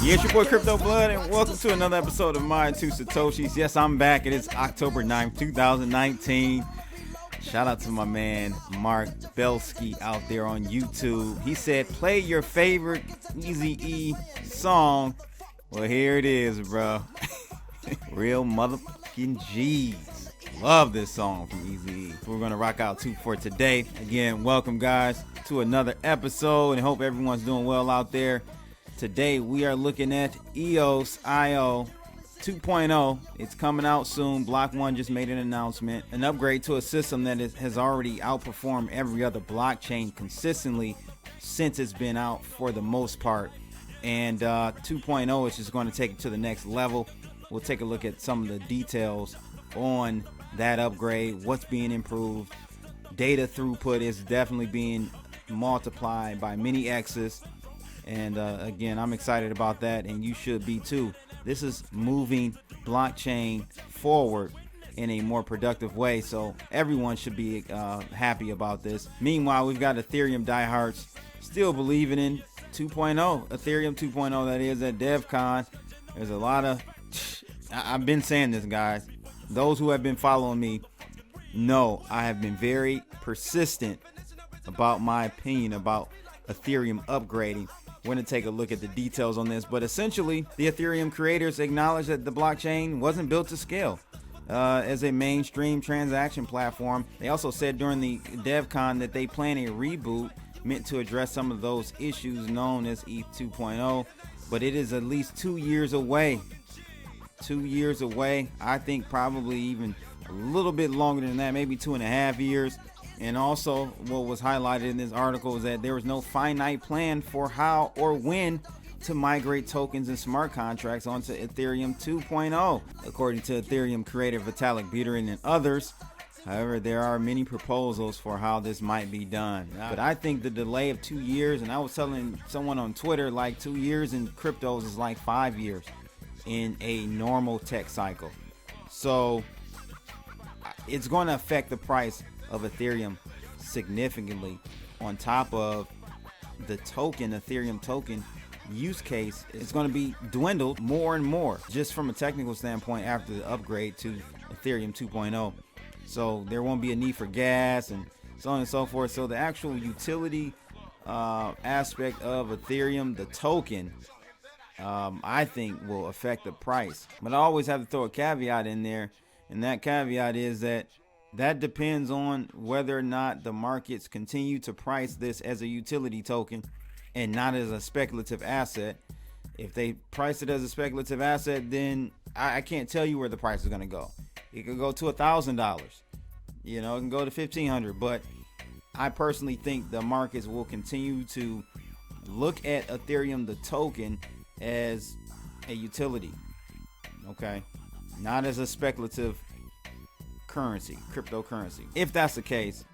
Yeah, it's your boy Crypto Blood, and welcome to another episode of My Two Satoshis. Yes, I'm back. It is October 9th, 2019. Shout out to my man Mark Belsky out there on YouTube. He said, play your favorite Eazy-E song. Well, here it is, bro. Real motherfucking G's. Love this song from Eazy-E. We're going to rock out to for today. Again, welcome, guys, to another episode, and hope everyone's doing well out there. Today, we are looking at EOS 2.0. It's coming out soon. Block 1 just made an announcement. An upgrade to a system that has already outperformed every other blockchain consistently since it's been out for the most part. And 2.0 is just going to take it to the next level. We'll take a look at some of the details on that upgrade, what's being improved. Data throughput is definitely being multiplied by many X's. And again, I'm excited about that, and you should be too. This is moving blockchain forward in a more productive way, so everyone should be happy about this. Meanwhile, we've got Ethereum diehards still believing in 2.0, Ethereum 2.0, that is at DevCon. There's a lot of, I've been saying this, guys. Those who have been following me know I have been very persistent about my opinion about Ethereum upgrading. We're going to take a look at the details on this, but essentially the Ethereum creators acknowledged that the blockchain wasn't built to scale as a mainstream transaction platform. They also said during the DevCon that they plan a reboot meant to address some of those issues known as ETH 2.0, but it is at least 2 years away. 2 years away. I think probably even a little bit longer than that, maybe 2.5 years. And also, what was highlighted in this article is that there was no finite plan for how or when to migrate tokens and smart contracts onto Ethereum 2.0, according to Ethereum creator Vitalik Buterin and others. However, there are many proposals for how this might be done. But I think the delay of 2 years, and I was telling someone on Twitter, like 2 years in cryptos is like 5 years in a normal tech cycle. So it's going to affect the price of Ethereum significantly. On top of the token, Ethereum token use case, it's going to be dwindled more and more just from a technical standpoint after the upgrade to Ethereum 2.0. So there won't be a need for gas and so on and so forth. So the actual utility aspect of Ethereum, the token, I think will affect the price. But I always have to throw a caveat in there, and that caveat is that depends on whether or not the markets continue to price this as a utility token and not as a speculative asset. If they price it as a speculative asset, then I can't tell you where the price is going to go. It could go to $1,000. You know, it can go to $1,500. But I personally think the markets will continue to look at Ethereum, the token, as a utility. Okay, not as a speculative currency, cryptocurrency. If that's the case,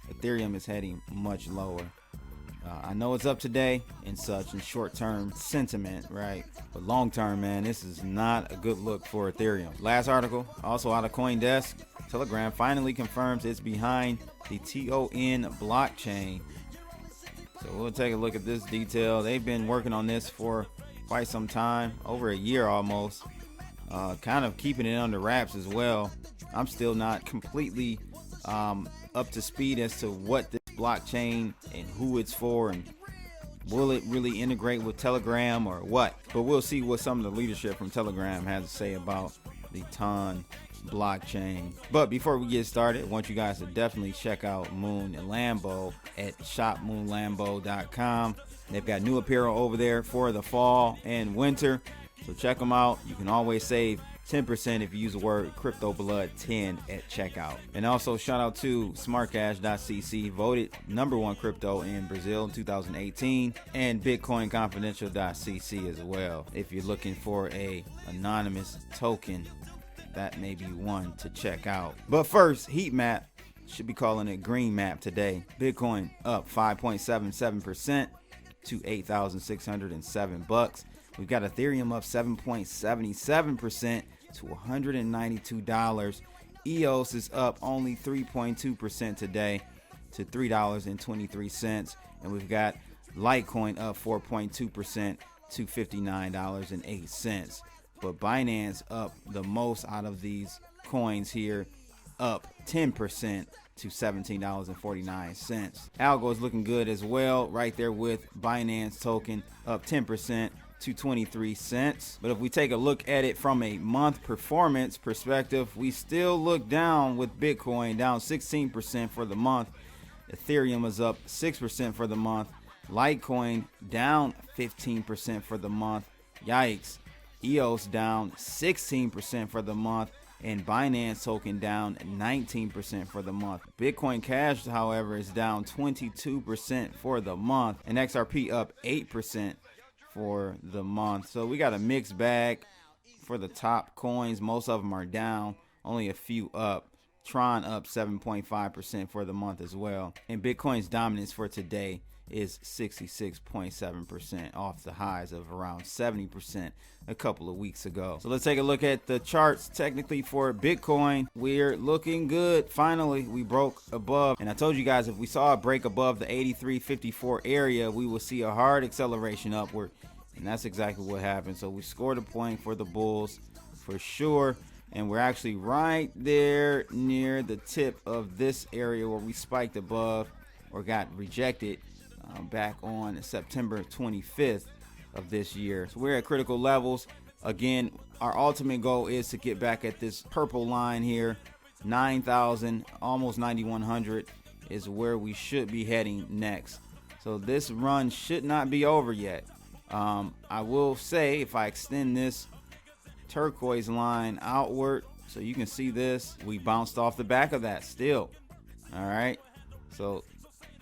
Ethereum is heading much lower. I know it's up today and such in short-term sentiment, right? But long-term, man, this is not a good look for Ethereum. Last article, also out of CoinDesk, Telegram finally confirms it's behind the TON blockchain. So we'll take a look at this detail. They've been working on this for quite some time, over a year almost, kind of keeping it under wraps as well. I'm still not completely up to speed as to what this blockchain and who it's for, and will it really integrate with Telegram or what. But we'll see what some of the leadership from Telegram has to say about the TON blockchain. But before we get started, I want you guys to definitely check out Moon and Lambo at shopmoonlambo.com. They've got new apparel over there for the fall and winter, so check them out. You can always save 10% if you use the word CryptoBlood10 at checkout. And also shout out to smartcash.cc, voted #1 crypto in Brazil in 2018, and bitcoinconfidential.cc as well. If you're looking for a anonymous token, that may be one to check out. But first, heat map, should be calling it green map today. Bitcoin up 5.77% to $8,607. We've got Ethereum up 7.77% to $192. EOS is up only 3.2% today to $3.23. And we've got Litecoin up 4.2% to $59.08. But Binance up the most out of these coins here, up 10% to $17.49. Algo is looking good as well, right there with Binance token up 10% to 23 cents. But if we take a look at it from a month performance perspective, we still look down with Bitcoin down 16% for the month. Ethereum is up 6% for the month. Litecoin down 15% for the month. Yikes. EOS down 16% for the month, and Binance token down 19% for the month. Bitcoin Cash, however, is down 22% for the month, and XRP up 8% for the month. So we got a mixed bag for the top coins. Most of them are down, only a few up. Tron up 7.5% for the month as well. And Bitcoin's dominance for today is 66.7% off the highs of around 70% a couple of weeks ago. So let's take a look at the charts. Technically for Bitcoin, we're looking good. Finally, we broke above, and I told you guys if we saw a break above the 83.54 area, we will see a hard acceleration upward, and that's exactly what happened. So we scored a point for the bulls for sure, and we're actually right there near the tip of this area where we spiked above or got rejected back on September 25th of this year. So we're at critical levels. Again, our ultimate goal is to get back at this purple line here. 9,000, almost 9,100 is where we should be heading next. So this run should not be over yet. I will say if I extend this turquoise line outward, so you can see this, we bounced off the back of that still. All right, so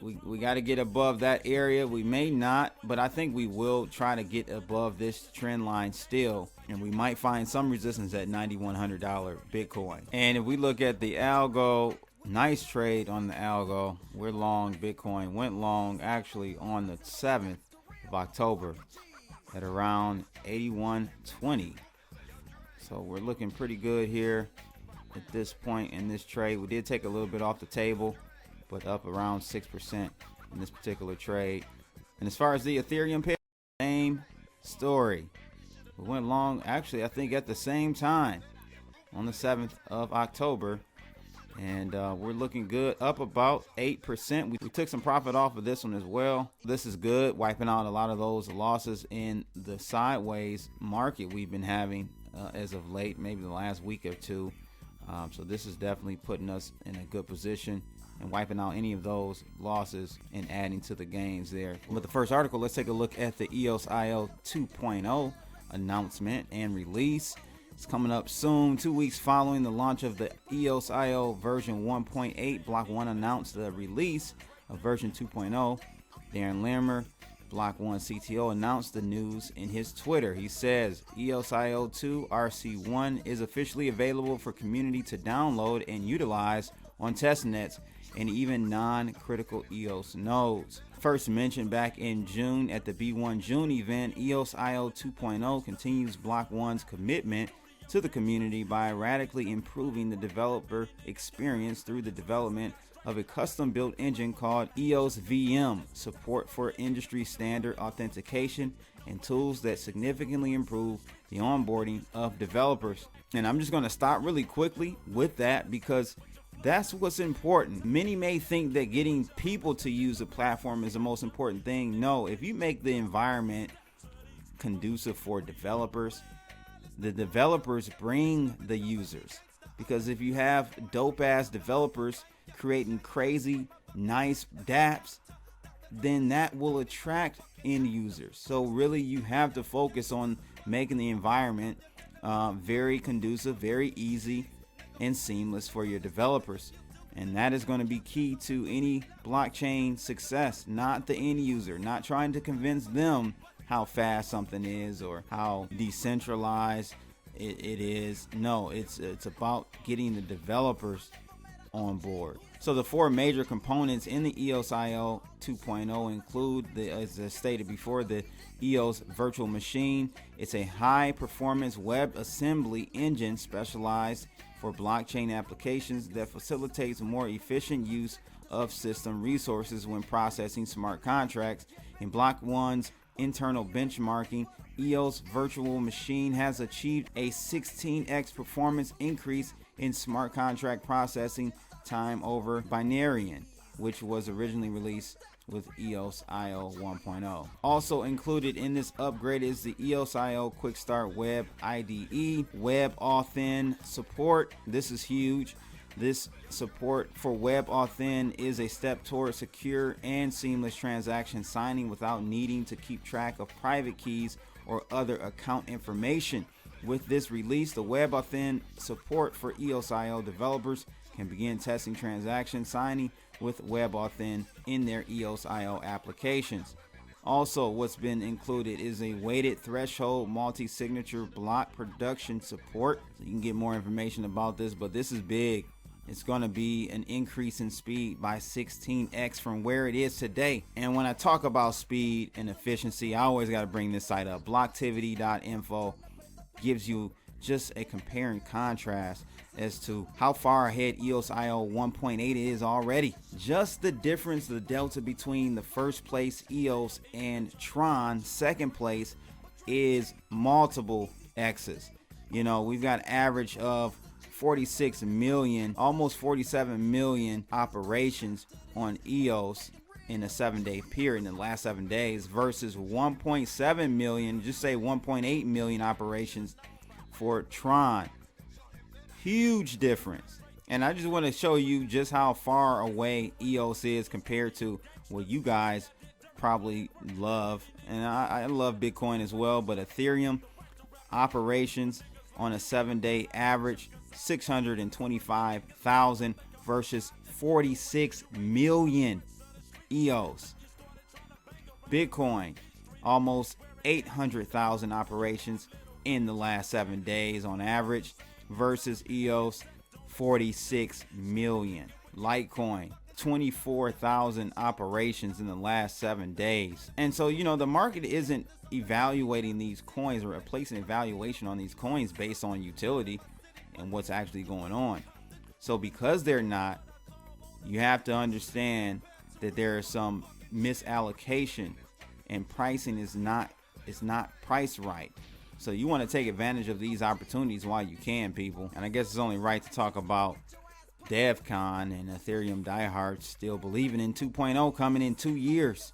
we got to get above that area. We may not, but I think we will try to get above this trend line still, and we might find some resistance at $9,100 Bitcoin. And if we look at the algo, nice trade on the algo. We're long Bitcoin, went long actually on the 7th of October at around 81.20. So we're looking pretty good here at this point in this trade. We did take a little bit off the table, but up around 6% in this particular trade. And as far as the Ethereum pair, same story. We went long actually I think at the same time on the 7th of October, and we're looking good, up about 8%. We took some profit off of this one as well. This is good, wiping out a lot of those losses in the sideways market we've been having as of late, maybe the last week or two. So this is definitely putting us in a good position and wiping out any of those losses and adding to the gains there. With the first article, let's take a look at the EOS 2.0 announcement and release. It's coming up soon, 2 weeks following the launch of the EOS version 1.8. Block 1 announced the release of version 2.0. Darren Limmer, Block 1 CTO, announced the news in his Twitter. He says EOS 2 RC1 is officially available for community to download and utilize on testnets and even non-critical EOS nodes. First mentioned back in June at the B1 June event, EOS 2.0 continues Block 1's commitment to the community by radically improving the developer experience through the development of a custom-built engine called EOS VM, support for industry standard authentication, and tools that significantly improve the onboarding of developers. And I'm just going to stop really quickly with that because that's what's important. Many may think that getting people to use a platform is the most important thing. No, if you make the environment conducive for developers, the developers bring the users. Because if you have dope ass developers creating crazy, nice dApps, then that will attract end users. So really you have to focus on making the environment very conducive, very easy, and seamless for your developers. And that is going to be key to any blockchain success, not the end user, not trying to convince them how fast something is or how decentralized it is. No, it's about getting the developers on board. So the four major components in the EOS 2.0 include, as I stated before, the EOS virtual machine. It's a high performance web assembly engine specialized for blockchain applications that facilitates more efficient use of system resources when processing smart contracts. And Block 1's internal benchmarking, EOS virtual machine has achieved a 16x performance increase in smart contract processing time over Binarian, which was originally released with EOS IO 1.0. Also included in this upgrade is the EOS IO Quick Start Web IDE, WebAuthn support. This is huge. This support for WebAuthn is a step toward secure and seamless transaction signing without needing to keep track of private keys or other account information. With this release, the WebAuthn support for EOS IO developers can begin testing transaction signing with WebAuthn in their EOS IO applications. Also, what's been included is a weighted threshold multi-signature block production support. So you can get more information about this, but this is big. It's going to be an increase in speed by 16x from where it is today. And when I talk about speed and efficiency, I always got to bring this site up. Blocktivity.info gives you just a compare and contrast as to how far ahead EOS IO 1.8 is already. Just the difference, the delta between the first place EOS and Tron second place is multiple X's. You know, we've got average of 46 million, almost 47 million operations on EOS in a 7-day period, in the last 7 days, versus 1.7 million, just say 1.8 million operations for Tron. Huge difference. And I just want to show you just how far away EOS is compared to what you guys probably love. And I love Bitcoin as well, but Ethereum operations on a 7-day average, 625,000 versus 46 million EOS. Bitcoin, almost 800,000 operations in the last 7 days on average versus EOS, 46 million. Litecoin, 24,000 operations in the last 7 days. And so, you know, the market isn't evaluating these coins or placing evaluation on these coins based on utility and what's actually going on. So because they're not, you have to understand that there is some misallocation and pricing is not priced right. So you want to take advantage of these opportunities while you can, people. And I guess it's only right to talk about DevCon and Ethereum diehards still believing in 2.0 coming in 2 years.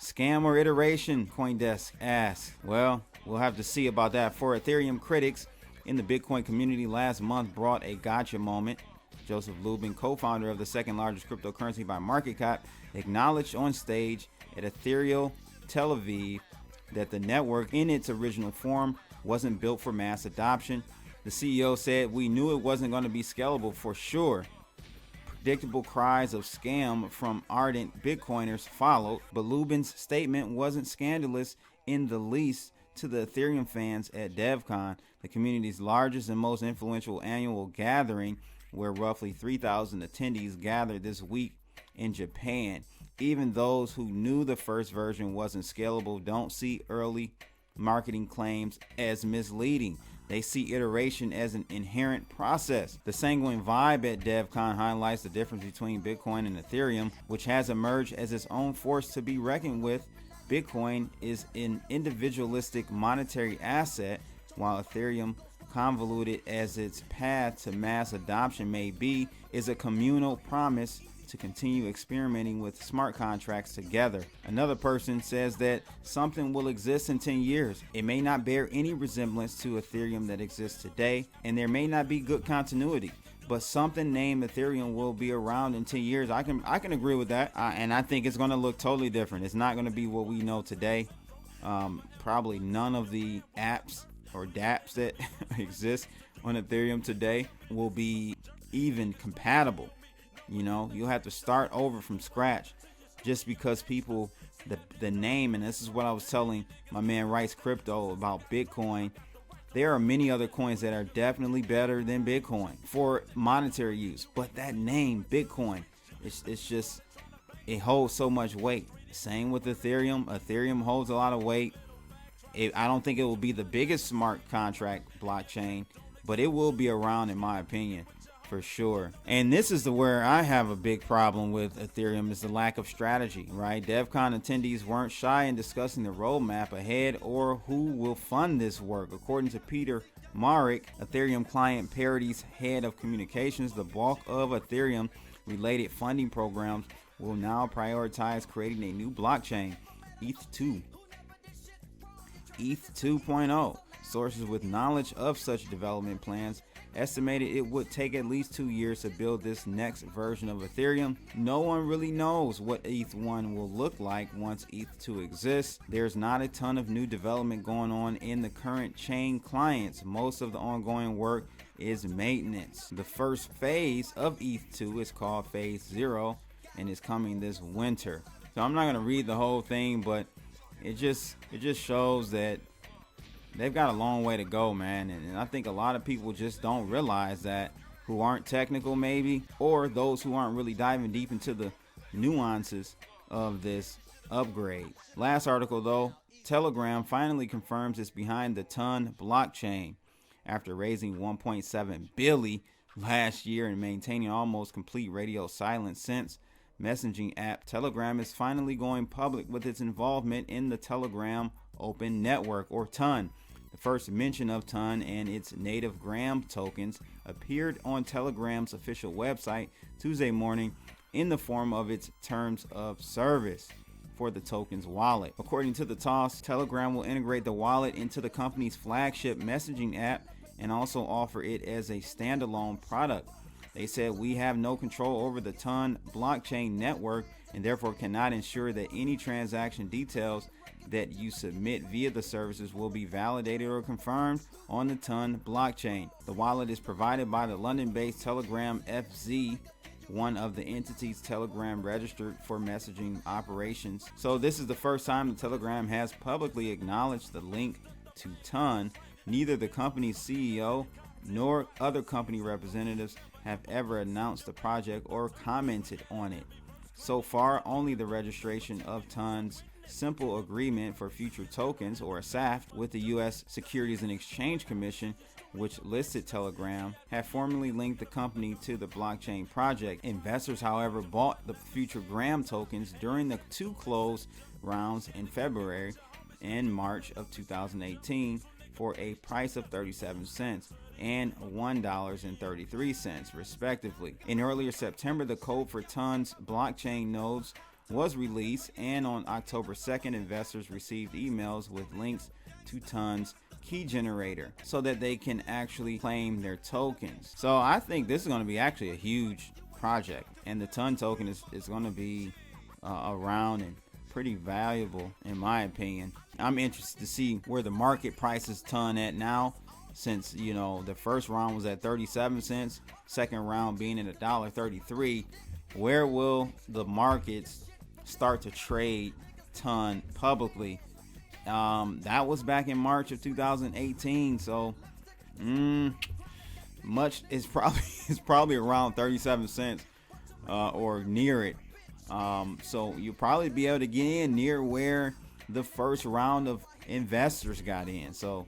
Scam or iteration, CoinDesk asks. Well, we'll have to see about that. For Ethereum critics in the Bitcoin community last month brought a gotcha moment. Joseph Lubin, co-founder of the second largest cryptocurrency by market cap, acknowledged on stage at Ethereum Tel Aviv that the network in its original form wasn't built for mass adoption. The CEO said, "We knew it wasn't going to be scalable for sure." Predictable cries of scam from ardent Bitcoiners followed, but Lubin's statement wasn't scandalous in the least to the Ethereum fans at DevCon, the community's largest and most influential annual gathering, where roughly 3,000 attendees gathered this week in Japan. Even those who knew the first version wasn't scalable don't see early marketing claims as misleading. They see iteration as an inherent process. The sanguine vibe at DevCon highlights the difference between Bitcoin and Ethereum, which has emerged as its own force to be reckoned with. Bitcoin is an individualistic monetary asset, while Ethereum, convoluted as its path to mass adoption may be, is a communal promise to continue experimenting with smart contracts together. Another person says that something will exist in 10 years. It may not bear any resemblance to Ethereum that exists today, and there may not be good continuity, but something named Ethereum will be around in 10 years. I can agree with that, and I think it's going to look totally different. It's not going to be what we know today. Probably none of the apps or dApps that exist on Ethereum today will be even compatible. You know, you'll have to start over from scratch just because people, the name, and this is what I was telling my man Rice Crypto about Bitcoin. There are many other coins that are definitely better than Bitcoin for monetary use, but that name Bitcoin, it's just, it holds so much weight. Same with Ethereum. Ethereum holds a lot of weight. I don't think it will be the biggest smart contract blockchain, but it will be around, in my opinion, for sure. And this is where I have a big problem with Ethereum, is the lack of strategy, right? DevCon attendees weren't shy in discussing the roadmap ahead or who will fund this work. According to Peter Marek, Ethereum Client Parity's head of communications, the bulk of Ethereum related funding programs will now prioritize creating a new blockchain, ETH 2.0. Sources with knowledge of such development plans estimated it would take at least 2 years to build this next version of Ethereum. No one really knows what ETH 1 will look like once ETH 2 exists. There's not a ton of new development going on in the current chain clients. Most of the ongoing work is maintenance. The first phase of ETH 2 is called Phase 0 and is coming this winter. So I'm not going to read the whole thing, but it just shows that they've got a long way to go, man. And I think a lot of people just don't realize that, who aren't technical maybe, or those who aren't really diving deep into the nuances of this upgrade. Last article though, Telegram finally confirms it's behind the Ton blockchain. After raising $1.7 billion last year and maintaining almost complete radio silence since, messaging app Telegram is finally going public with its involvement in the Telegram Open Network, or Ton. The first mention of Ton and its native Gram tokens appeared on Telegram's official website Tuesday morning in the form of its terms of service for the token's wallet. According to the toss, Telegram will integrate the wallet into the company's flagship messaging app and also offer it as a standalone product. They said, "We have no control over the Ton blockchain network and therefore cannot ensure that any transaction details that you submit via the services will be validated or confirmed on the Ton blockchain." The wallet is provided by the London-based Telegram FZ, one of the entities Telegram registered for messaging operations. So this is the first time that Telegram has publicly acknowledged the link to Ton. Neither the company's CEO nor other company representatives have ever announced the project or commented on it. So far, only the registration of Ton's Simple Agreement for Future Tokens, or SAFT, with the U.S. Securities and Exchange Commission, which listed Telegram, had formally linked the company to the blockchain project. Investors, however, bought the Future Gram tokens during the two closed rounds in February and March of 2018 for a price of 37 cents and $1.33 respectively. In earlier September, the code for Ton's blockchain nodes was released, and on October 2nd, investors received emails with links to Ton's key generator so that they can actually claim their tokens. So I think this is going to be actually a huge project, and the Ton token is going to be around and pretty valuable in my opinion. I'm interested to see where the market prices Ton at now, since the first round was at 37 cents, second round being at $1.33. Where will the markets start to trade Ton publicly? That was back in March of 2018, so much is probably around 37 cents or near it. So you'll probably be able to get in near where the first round of investors got in. So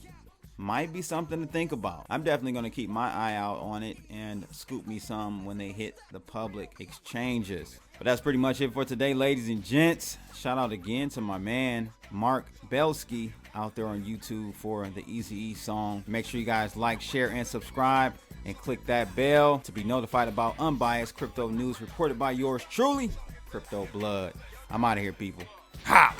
might be something to think about. I'm definitely going to keep my eye out on it and scoop me some when they hit the public exchanges. But that's pretty much it for today, ladies and gents. Shout out again to my man Mark Belsky out there on YouTube for the Eazy-E song. Make sure you guys like, share, and subscribe, and click that bell to be notified about unbiased crypto news reported by yours truly, Crypto Blood. I'm out of here, people. Ha!